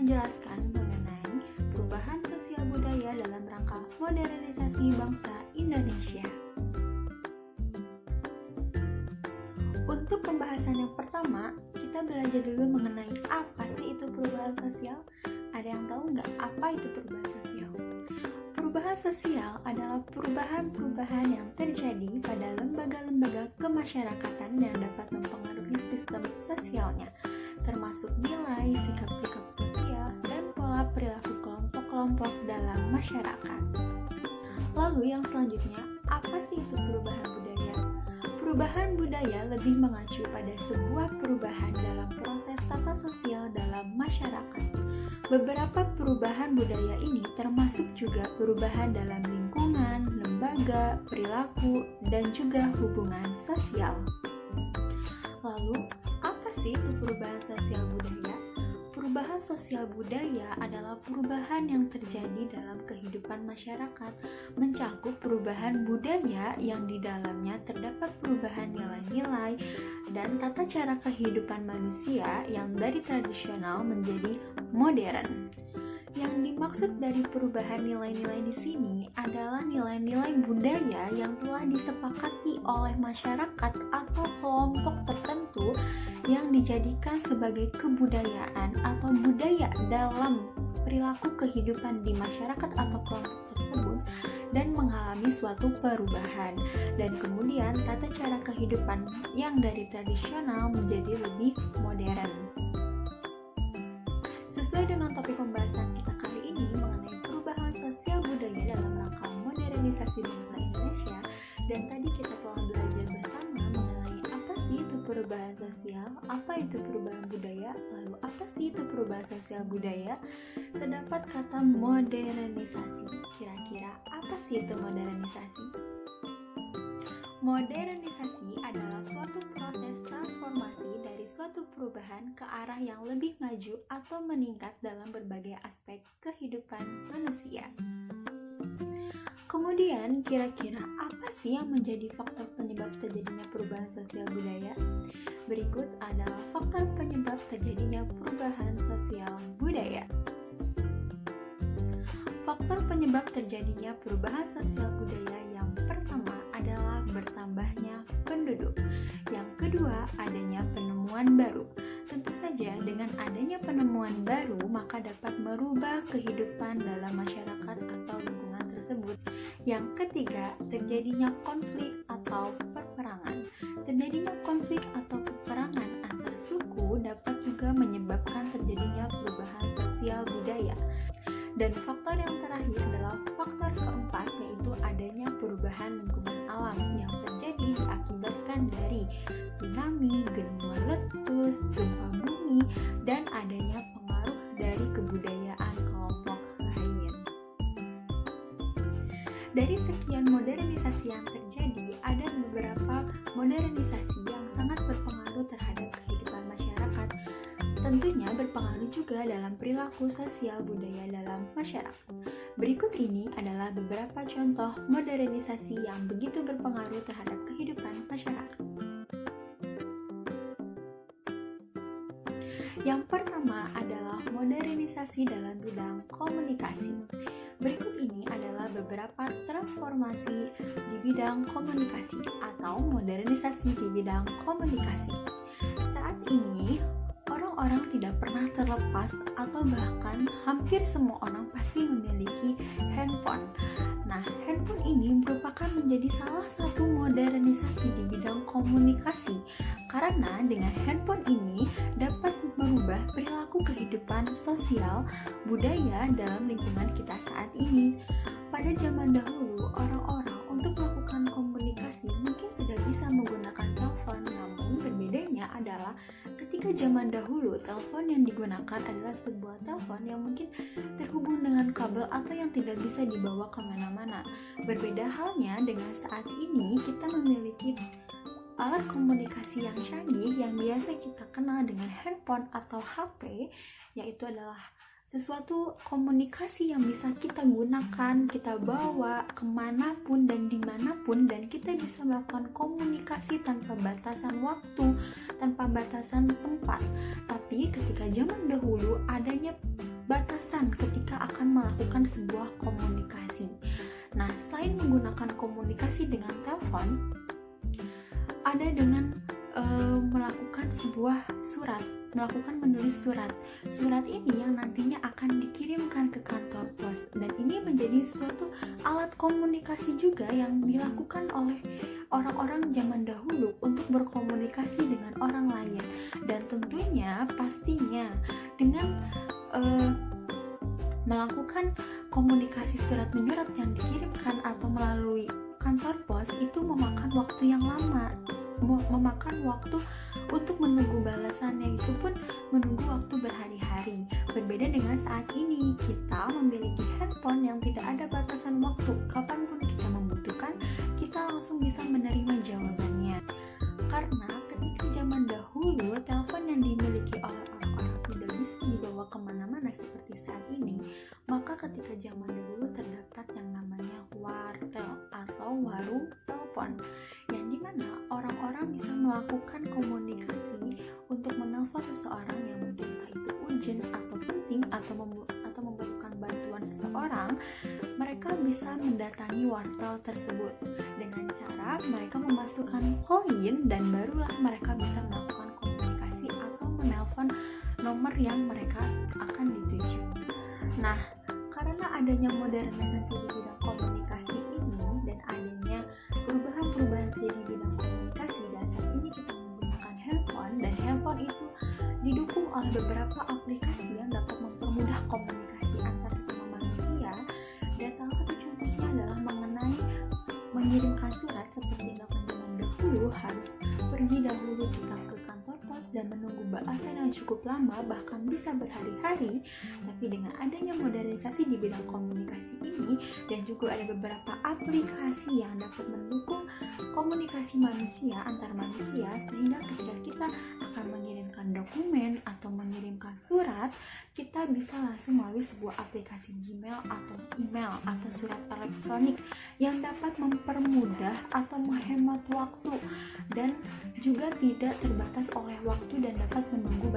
menjelaskan mengenai perubahan sosial budaya dalam rangka modernisasi bangsa Indonesia. Untuk pembahasan yang pertama, kita belajar dulu mengenai apa sih itu perubahan sosial. Ada yang tahu nggak apa itu perubahan sosial? Perubahan sosial adalah perubahan-perubahan yang terjadi pada lembaga-lembaga kemasyarakatan yang dapat mempengaruhi sistem sosialnya, termasuk nilai, sikap-sikap sosial, dan pola perilaku kelompok-kelompok dalam masyarakat. Lalu yang selanjutnya, apa sih itu perubahan budaya? Perubahan budaya lebih mengacu pada sebuah perubahan dalam proses tata sosial dalam masyarakat. Beberapa perubahan budaya ini termasuk juga perubahan dalam lingkungan, lembaga, perilaku, dan juga hubungan sosial. Lalu, apa sih itu perubahan sosial budaya? Perubahan sosial budaya adalah perubahan yang terjadi dalam kehidupan masyarakat, mencakup perubahan budaya yang di dalamnya terdapat perubahan nilai-nilai dan tata cara kehidupan manusia yang dari tradisional menjadi modern. Yang dimaksud dari perubahan nilai-nilai di sini adalah nilai-nilai budaya yang telah disepakati oleh masyarakat atau kelompok tertentu yang dijadikan sebagai kebudayaan atau budaya dalam perilaku kehidupan di masyarakat atau kelompok tersebut dan mengalami suatu perubahan. Dan kemudian tata cara kehidupan yang dari tradisional menjadi lebih modern. Sesuai dengan topik pembahasan kita kali ini mengenai perubahan sosial budaya dalam rangka modernisasi bangsa Indonesia, dan tadi kita telah belajar bersama mengenai apa sih itu perubahan sosial, apa itu perubahan budaya, lalu apa sih itu perubahan sosial budaya. Terdapat kata modernisasi. Kira-kira apa sih itu modernisasi? Modernisasi adalah suatu proses transformasi dari suatu perubahan ke arah yang lebih maju atau meningkat dalam berbagai aspek kehidupan manusia. Kemudian, kira-kira apa sih yang menjadi faktor penyebab terjadinya perubahan sosial budaya? Berikut adalah faktor penyebab terjadinya perubahan sosial budaya. Faktor penyebab terjadinya perubahan sosial budaya yang pertama adalah bertambahnya penduduk. Yang kedua, adanya penemuan baru. Tentu saja dengan adanya penemuan baru maka dapat merubah kehidupan dalam masyarakat atau lingkungan tersebut. Yang ketiga, terjadinya konflik atau peperangan. Terjadinya konflik atau peperangan antar suku dapat juga menyebabkan terjadinya perubahan sosial budaya. Dan faktor yang terakhir adalah faktor keempat, yaitu adanya perubahan lingkungan alam yang terjadi diakibatkan dari tsunami, gempa meletus, gempa bumi, dan adanya pengaruh dari kebudayaan kelompok lain. Dari sekian modernisasi yang terjadi, ada beberapa modernisasi yang sangat berpengaruh terhadap kehidupan masyarakat. Tentunya berpengaruh juga dalam perilaku sosial budaya dalam masyarakat. Berikut ini adalah beberapa contoh modernisasi yang begitu berpengaruh terhadap kehidupan masyarakat. Yang pertama adalah modernisasi dalam bidang komunikasi. Berikut ini adalah beberapa transformasi di bidang komunikasi atau modernisasi di bidang komunikasi. Saat ini, orang tidak pernah terlepas atau bahkan hampir semua orang pasti memiliki handphone. Nah, handphone ini merupakan menjadi salah satu modernisasi di bidang komunikasi karena dengan handphone ini dapat merubah perilaku kehidupan sosial budaya dalam lingkungan kita saat ini. Pada zaman dahulu, orang-orang untuk melakukan komunikasi mungkin sudah bisa menggunakan telepon, namun berbedanya adalah ketika zaman dahulu, telepon yang digunakan adalah sebuah telepon yang mungkin terhubung dengan kabel atau yang tidak bisa dibawa kemana-mana. Berbeda halnya dengan saat ini, kita memiliki alat komunikasi yang canggih yang biasa kita kenal dengan handphone atau HP, yaitu adalah sesuatu komunikasi yang bisa kita gunakan, kita bawa kemanapun dan dimanapun, dan kita bisa melakukan komunikasi tanpa batasan waktu, tanpa batasan tempat. Tapi ketika zaman dahulu adanya batasan ketika akan melakukan sebuah komunikasi. Nah, selain menggunakan komunikasi dengan telepon, ada dengan melakukan sebuah surat, melakukan menulis surat. Surat ini yang nantinya akan dikirimkan ke kantor pos, dan ini menjadi suatu alat komunikasi juga yang dilakukan oleh orang-orang zaman dahulu untuk berkomunikasi dengan orang lain. Dan tentunya pastinya dengan melakukan komunikasi surat menyurat yang dikirimkan atau melalui kantor pos itu memakan waktu yang lama, memakan waktu untuk menunggu balasannya, itu pun menunggu waktu berhari-hari. Berbeda dengan saat ini, kita memiliki handphone yang tidak ada batasan waktu. Kapanpun kita membutuhkan, kita langsung bisa menerima jawabannya. Karena ketika zaman dahulu, telepon yang dimiliki oleh orang-orang tidak bisa dibawa kemana-mana seperti saat ini, maka ketika zaman dahulu terdapat yang namanya wartel atau warung telepon, yang dimana orang-orang bisa melakukan komunikasi untuk menelpon seseorang yang mungkin entah itu urgent atau penting atau memerlukan bantuan seseorang. Mereka bisa mendatangi wartel tersebut dengan cara mereka memasukkan koin, dan barulah mereka bisa melakukan komunikasi atau menelpon nomor yang mereka akan dituju. Nah, karena adanya modernisasi di bidang komunikasi ini dan adanya perubahan-perubahan di bidang komunikasi, dan saat ini kita menggunakan handphone, dan handphone itu didukung oleh beberapa aplikasi yang dapat mempermudah komunikasi antar sesama manusia. Dan salah satu contohnya adalah mengenai mengirimkan surat. Seperti dilakukan zaman dahulu, harus pergi dahulu kita ke kantor pos dan menunggu balasan yang cukup lama, bahkan bisa berhari-hari. Tapi dengan adanya modernisasi di bidang komunikasi ini, dan juga ada beberapa aplikasi yang dapat mendukung komunikasi manusia antar manusia, sehingga ketika kita akan mengirimkan dokumen atau mengirimkan surat, kita bisa langsung melalui sebuah aplikasi Gmail atau email atau surat elektronik yang dapat mempermudah atau menghemat waktu, dan juga tidak terbatas oleh waktu, dan dapat menunggu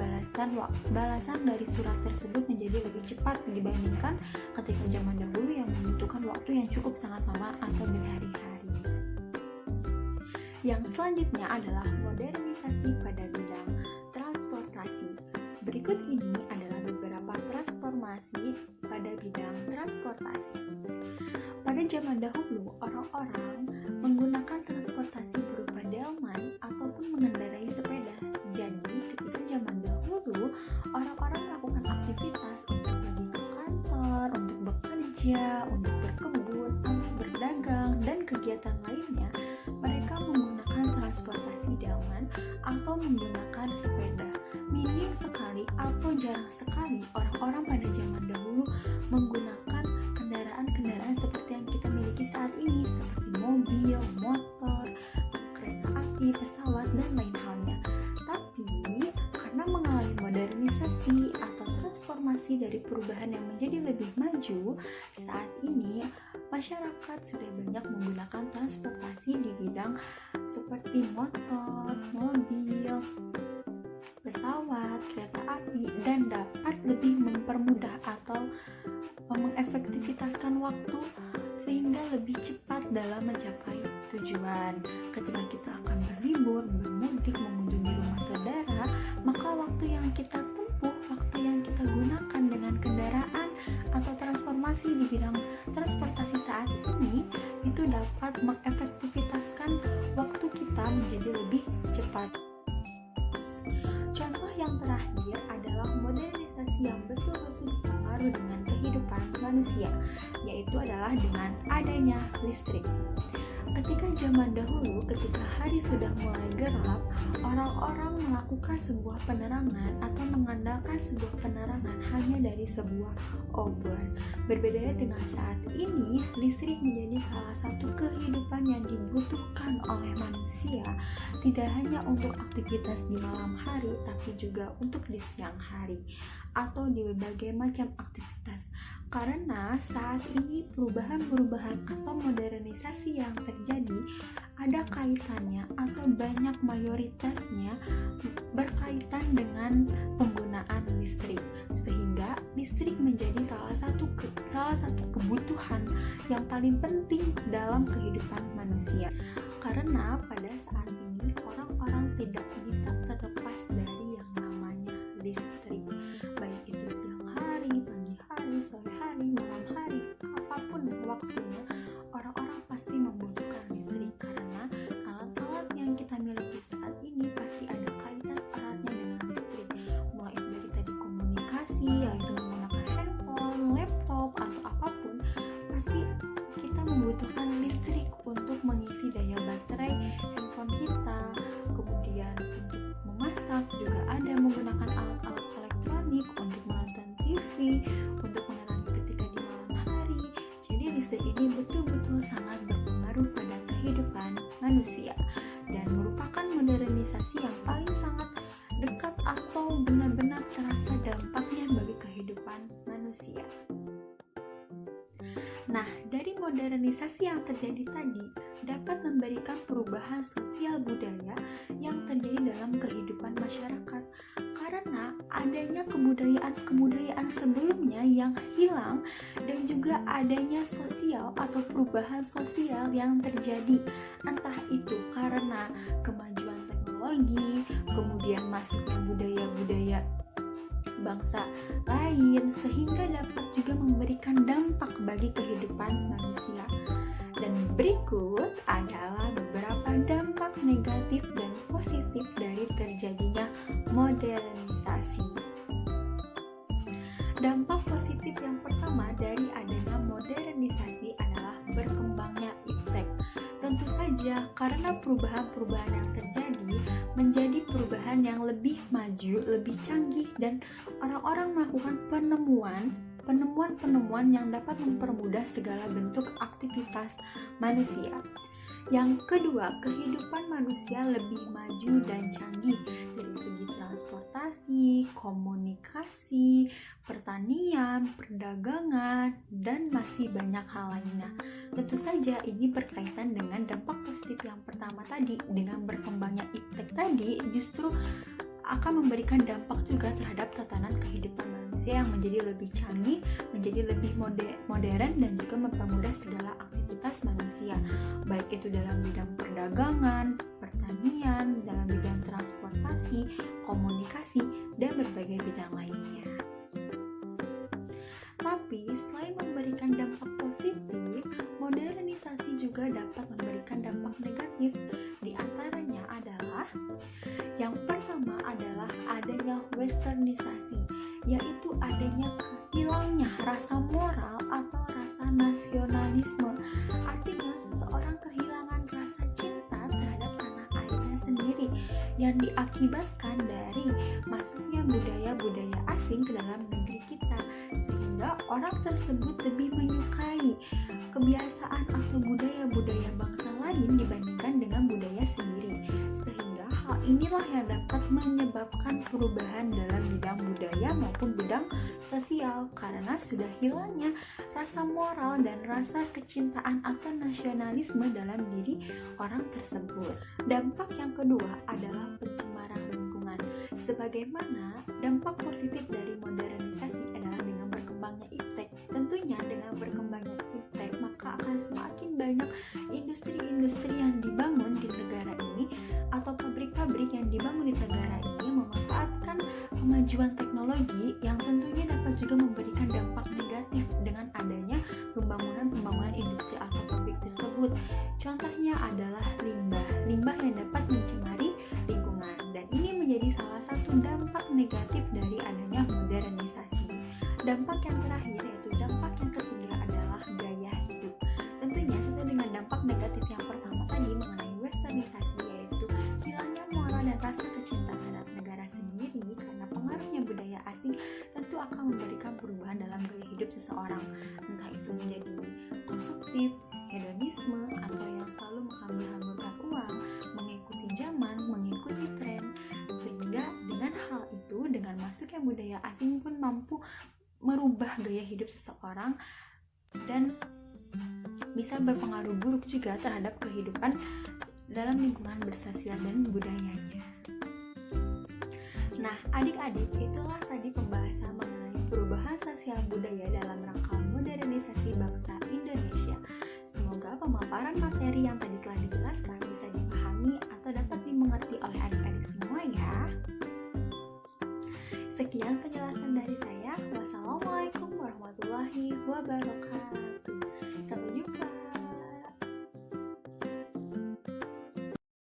balasan dari surat tersebut menjadi lebih cepat dibandingkan ketika zaman dahulu yang membutuhkan waktu yang cukup sangat lama atau berhari-hari. Yang selanjutnya adalah modernisasi pada bidang transportasi. Berikut ini adalah beberapa transformasi pada bidang transportasi. Pada zaman dahulu, orang-orang menggunakan transportasi berupa delman ataupun mengendarai sepeda. Jadi, ketika zaman dahulu, orang-orang melakukan aktivitas untuk pergi ke kantor, untuk bekerja, untuk berkebun, untuk berdagang, dan kegiatan lainnya, mereka menggunakan transportasi delman atau menggunakan sepeda. Minim sekali atau jarang sekali orang-orang pada zaman dahulu menggunakan kendaraan-kendaraan seperti yang kita miliki saat ini, seperti mobil, motor, kereta api, pesawat, dan lain halnya. Tapi karena mengalami modernisasi atau transformasi dari perubahan yang menjadi lebih maju, saat ini masyarakat sudah banyak menggunakan transportasi di bidang seperti motor, mobil, pesawat, kereta api, dan dapat lebih mempermudah atau mengefektivitaskan waktu sehingga lebih cepat dalam mencapai tujuan. Ketika kita akan berlibur, bermudik, mengunjungi rumah saudara, maka waktu yang kita tempuh, waktu yang kita gunakan dengan kendaraan atau transformasi di bidang transportasi saat ini itu dapat mengefektivitaskan waktu kita menjadi lebih cepat. Contoh yang terakhir adalah modernisasi yang betul-betul berpengaruh dengan kehidupan manusia, yaitu adalah dengan adanya listrik. Ketika zaman dahulu, ketika hari sudah mulai gelap, orang-orang melakukan sebuah penerangan atau mengandalkan sebuah penerangan hanya dari sebuah obor. Berbeda dengan saat ini, listrik menjadi salah satu kehidupan yang dibutuhkan oleh manusia, tidak hanya untuk aktivitas di malam hari, tapi juga untuk di siang hari atau di berbagai macam aktivitas. Karena saat ini perubahan-perubahan atau modernisasi yang terjadi ada kaitannya atau banyak mayoritasnya berkaitan dengan penggunaan listrik, sehingga listrik listrik menjadi salah satu kebutuhan yang paling penting dalam kehidupan manusia. Karena pada saat ini orang-orang tidak bisa terlepas dari yang namanya listrik. Baik itu siang hari, pagi hari, sore hari, malam hari, apapun waktunya, orang-orang pasti membutuhkan listrik karena alat-alat yang kita miliki saat ini pasti ada kaitan eratnya dengan listrik. Mulai dari tadi komunikasi, yaitu menggunakan handphone, laptop, atau apapun, pasti kita membutuhkan listrik untuk mengisi daya baterai handphone kita. Kemudian untuk memasak juga ada menggunakan alat-alat elektronik, untuk menonton TV, untuk menerangi ketika di malam hari. Jadi listrik ini betul-betul sangat berpengaruh pada kehidupan manusia dan merupakan modernisasi yang paling sangat dekat atau benar-benar terasa dampaknya bagi kehidupan manusia. Nah, dari modernisasi yang terjadi tadi dapat memberikan perubahan sosial budaya yang terjadi dalam kehidupan masyarakat karena adanya kebudayaan sebelumnya yang hilang dan juga adanya sosial atau perubahan sosial yang terjadi, entah itu karena kemajuan teknologi, kemudian masuknya budaya-budaya bangsa lain, sehingga dapat juga memberikan dampak bagi kehidupan manusia. Dan berikut adalah beberapa dampak negatif dan positif dari terjadinya modernisasi. Dampak positif yang pertama dari adanya modernisasi adalah berkembangnya iptek. Tentu saja karena perubahan-perubahan yang terjadi menjadi perubahan yang lebih maju, lebih canggih, dan orang-orang melakukan penemuan-penemuan yang dapat mempermudah segala bentuk aktivitas manusia. Yang kedua, kehidupan manusia lebih maju dan canggih dari segi transportasi, komunikasi, pertanian, perdagangan, dan masih banyak hal lainnya. Tentu saja ini berkaitan dengan dampak positif yang pertama tadi. Dengan berkembangnya iptek tadi justru akan memberikan dampak juga terhadap tatanan kehidupan manusia yang menjadi lebih canggih, menjadi lebih modern, dan juga mempermudah segala aktivitas manusia, baik itu dalam bidang perdagangan, pertanian, dalam bidang transportasi, komunikasi, dan berbagai bidang lainnya. Tapi selain memberikan dampak positif, modernisasi juga dapat memberikan dampak negatif. Di antaranya adalah yang pertama adalah adanya westernisasi, yaitu adanya hilangnya rasa moral atau rasa nasionalisme. Artinya seseorang kehilangan rasa cinta terhadap tanah airnya sendiri yang diakibatkan dari masuknya budaya-budaya asing ke dalam negeri kita, sehingga orang tersebut lebih menyukai kebiasaan atau budaya-budaya bangsa lain dibandingkan dengan budaya sendiri, sehingga hal inilah yang dapat menyebabkan perubahan dalam bidang budaya maupun bidang sosial karena sudah hilangnya rasa moral dan rasa kecintaan atau nasionalisme dalam diri orang tersebut. Dampak yang kedua adalah pencemaran lingkungan. Sebagaimana dampak positif dari modernisasi adalah dengan berkembangnya iptek. Tentunya dengan berkembangnya iptek maka akan semakin banyak industri-industri yang dibangun di negara ini atau pabrik-pabrik yang dibangun di negara ini memanfaatkan kemajuan teknologi yang tentunya dapat juga memberikan dampak negatif dengan adanya pembangunan industri atau pabrik tersebut. Contohnya adalah limbah yang dapat mencemari lingkungan, dan ini menjadi salah satu dampak negatif dari adanya modernisasi. Dampak yang terakhir yaitu dampak yang ketiga adalah gaya hidup. Tentunya sesuai dengan dampak negatif yang pertama tadi mengenai westernisasi, yaitu hilangnya moral dan rasa kecintaan terhadap negara sendiri karena pengaruhnya budaya asing, tentu akan memberikan perubahan dalam gaya hidup seseorang, entah itu menjadi konsumtif, hedonisme, atau yang selalu menghambur-hamburkan uang, mengikuti zaman, mengikuti tren, sehingga dengan hal itu, dengan masuknya budaya asing pun mampu merubah gaya hidup seseorang dan bisa berpengaruh buruk juga terhadap kehidupan dalam lingkungan bersosial dan budayanya. Nah, adik-adik, itulah tadi pembahasan mengenai perubahan sosial budaya dalam rangka modernisasi bangsa Indonesia. Semoga pemaparan materi yang tadi telah dijelaskan bisa dipahami atau dapat dimengerti oleh adik-adik semua ya. Sekian penjelasan dari saya. Wassalamualaikum warahmatullahi wabarakatuh. Sampai jumpa.